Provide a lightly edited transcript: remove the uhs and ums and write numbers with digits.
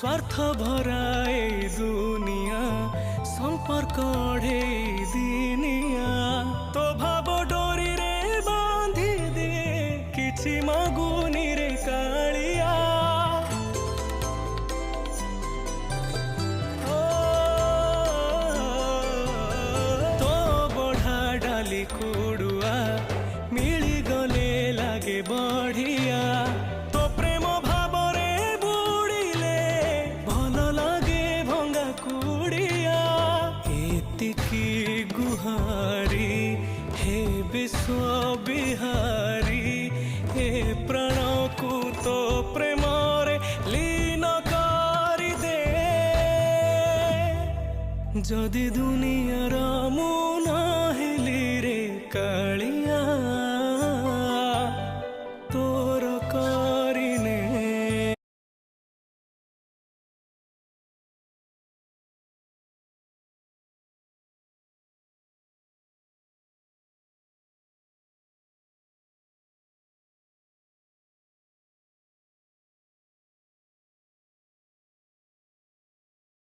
स्वार्थ भराए दुनिया संपर्क ढे दिनिया तो भाव डोरी रे बांधी दे किछि मगुनी रे कालिया तो बढ़ा डाली कुड़ुआ मिली गले लागे बढ़िया तो प्रेम भाव रे बुड़िले भल लागे भंगा कुड़िया एतिकी गुहारी हे विश्व बिहारी हे प्राण को तो प्रेम रे लीन करी दे जदि दुनियार मुना हेली रे काली